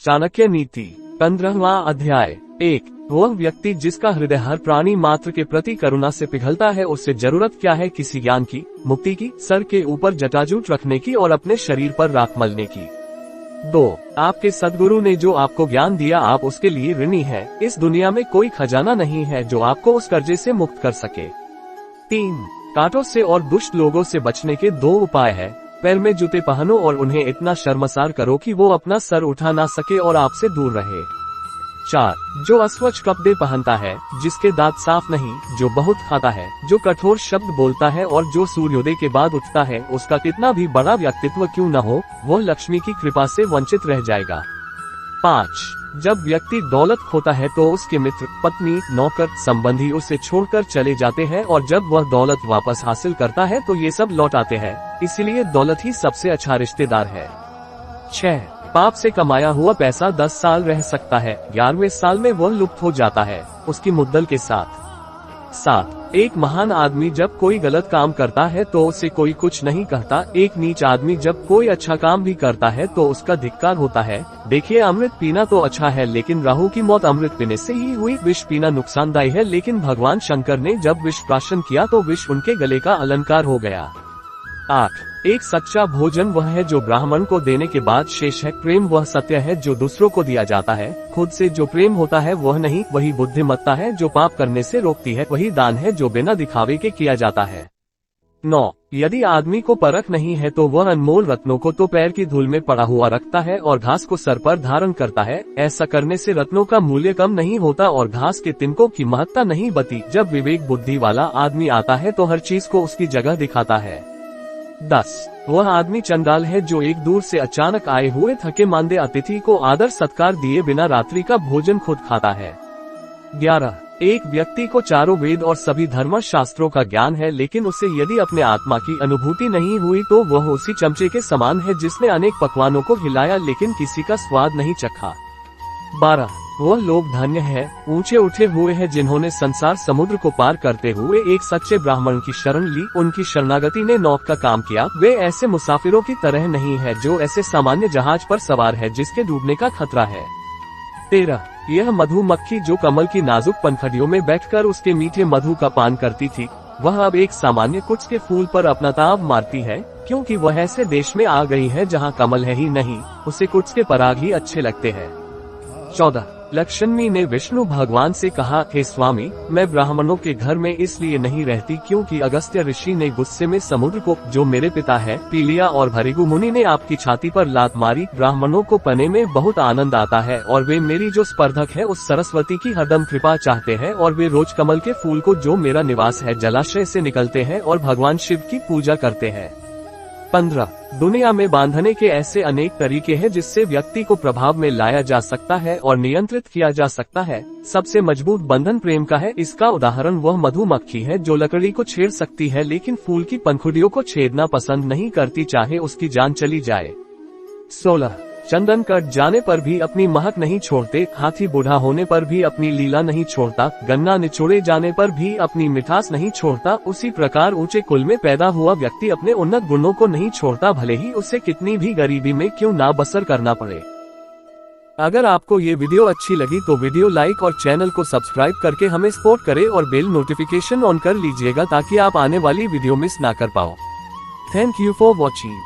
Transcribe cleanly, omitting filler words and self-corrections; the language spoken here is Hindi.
चाणक्य नीति 15वां अध्याय। 1। वह व्यक्ति जिसका हृदय हर प्राणी मात्र के प्रति करुणा से पिघलता है, उससे जरूरत क्या है किसी ज्ञान की, मुक्ति की, सर के ऊपर जटाजूट रखने की और अपने शरीर पर राख मलने की। 2। आपके सद्गुरु ने जो आपको ज्ञान दिया आप उसके लिए ऋणी हैं। इस दुनिया में कोई खजाना नहीं है जो आपको उस कर्जे से मुक्त कर सके। 3। कांटों से और दुष्ट लोगों से बचने के 2 उपाय है। पैर में जूते पहनो और उन्हें इतना शर्मसार करो कि वो अपना सर उठा ना सके और आपसे दूर रहे। 4। जो अस्वच्छ कपड़े पहनता है, जिसके दांत साफ नहीं, जो बहुत खाता है, जो कठोर शब्द बोलता है और जो सूर्योदय के बाद उठता है, उसका कितना भी बड़ा व्यक्तित्व क्यों न हो, वह लक्ष्मी की कृपा से वंचित रह जाएगा। 5। जब व्यक्ति दौलत खोता है तो उसके मित्र, पत्नी, नौकर, संबंधी उसे छोड़कर चले जाते हैं और जब वह दौलत वापस हासिल करता है तो ये सब लौट आते हैं। इसलिए दौलत ही सबसे अच्छा रिश्तेदार है। 6। पाप से कमाया हुआ पैसा 10 साल रह सकता है, 11वें साल में वह लुप्त हो जाता है, उसकी मुद्दल के साथ। 7। एक महान आदमी जब कोई गलत काम करता है तो उसे कोई कुछ नहीं कहता। एक नीच आदमी जब कोई अच्छा काम भी करता है तो उसका धिक्कार होता है। देखिए, अमृत पीना तो अच्छा है लेकिन राहु की मौत अमृत पीने से ही हुई। विष पीना नुकसानदायी है लेकिन भगवान शंकर ने जब विष प्राशन किया तो विष उनके गले का अलंकार हो गया। 8। एक सच्चा भोजन वह है जो ब्राह्मण को देने के बाद शेष है। प्रेम वह सत्य है जो दूसरों को दिया जाता है। खुद से जो प्रेम होता है वह नहीं, वही बुद्धिमत्ता है जो पाप करने से रोकती है। वही दान है जो बिना दिखावे के किया जाता है। 9। यदि आदमी को परख नहीं है तो वह अनमोल रत्नों को तो पैर की धूल में पड़ा हुआ रखता है और घास को सर पर धारण करता है। ऐसा करने से रत्नों का मूल्य कम नहीं होता और घास के तिनकों की महत्ता नहीं बती। जब विवेक बुद्धि वाला आदमी आता है तो हर चीज को उसकी जगह दिखाता है। 10। वह आदमी चंडाल है जो एक दूर से अचानक आए हुए थके मांदे अतिथि को आदर सत्कार दिए बिना रात्रि का भोजन खुद खाता है। 11। एक व्यक्ति को चारों वेद और सभी धर्म शास्त्रों का ज्ञान है लेकिन उसे यदि अपने आत्मा की अनुभूति नहीं हुई तो वह उसी चमचे के समान है जिसने अनेक पकवानों को हिलाया लेकिन किसी का स्वाद नहीं चखा। 12। वह लोग धन्य है, ऊंचे उठे हुए हैं जिन्होंने संसार समुद्र को पार करते हुए एक सच्चे ब्राह्मण की शरण ली। उनकी शरणागति ने नौक का काम किया। वे ऐसे मुसाफिरों की तरह नहीं है जो ऐसे सामान्य जहाज पर सवार है जिसके डूबने का खतरा है। 13। यह मधुमक्खी जो कमल की नाजुक पंखुड़ियों में बैठकर उसके मीठे मधु का पान करती थी, वह अब एक सामान्य कुछ के फूल पर अपना ताव मारती है क्योंकि वह ऐसे देश में आ गई है जहाँ कमल है ही नहीं, उसे कुछ के पराग ही अच्छे लगते हैं। 14। लक्ष्मी ने विष्णु भगवान से कहा, हे स्वामी, मैं ब्राह्मणों के घर में इसलिए नहीं रहती क्योंकि अगस्त्य ऋषि ने गुस्से में समुद्र को, जो मेरे पिता है, पी लिया और भृगु मुनि ने आपकी छाती पर लात मारी। ब्राह्मणों को पने में बहुत आनंद आता है और वे मेरी जो स्पर्धक है उस सरस्वती की हरदम कृपा चाहते हैं और वे रोज कमल के फूल को, जो मेरा निवास है, जलाशय से निकलते हैं और भगवान शिव की पूजा करते हैं। 15। दुनिया में बांधने के ऐसे अनेक तरीके हैं जिससे व्यक्ति को प्रभाव में लाया जा सकता है और नियंत्रित किया जा सकता है। सबसे मजबूत बंधन प्रेम का है। इसका उदाहरण वह मधुमक्खी है जो लकड़ी को छेड़ सकती है लेकिन फूल की पंखुड़ियों को छेदना पसंद नहीं करती, चाहे उसकी जान चली जाए। 16। चंदन कट जाने पर भी अपनी महक नहीं छोड़ते, हाथी बूढ़ा होने पर भी अपनी लीला नहीं छोड़ता, गन्ना निचोड़े जाने पर भी अपनी मिठास नहीं छोड़ता। उसी प्रकार ऊंचे कुल में पैदा हुआ व्यक्ति अपने उन्नत गुणों को नहीं छोड़ता, भले ही उसे कितनी भी गरीबी में क्यों ना बसर करना पड़े। अगर आपको ये वीडियो अच्छी लगी तो वीडियो लाइक और चैनल को सब्सक्राइब करके हमें सपोर्ट करें और बेल नोटिफिकेशन ऑन कर लीजिएगा ताकि आप आने वाली वीडियो मिस ना कर पाओ। Thank you for watching.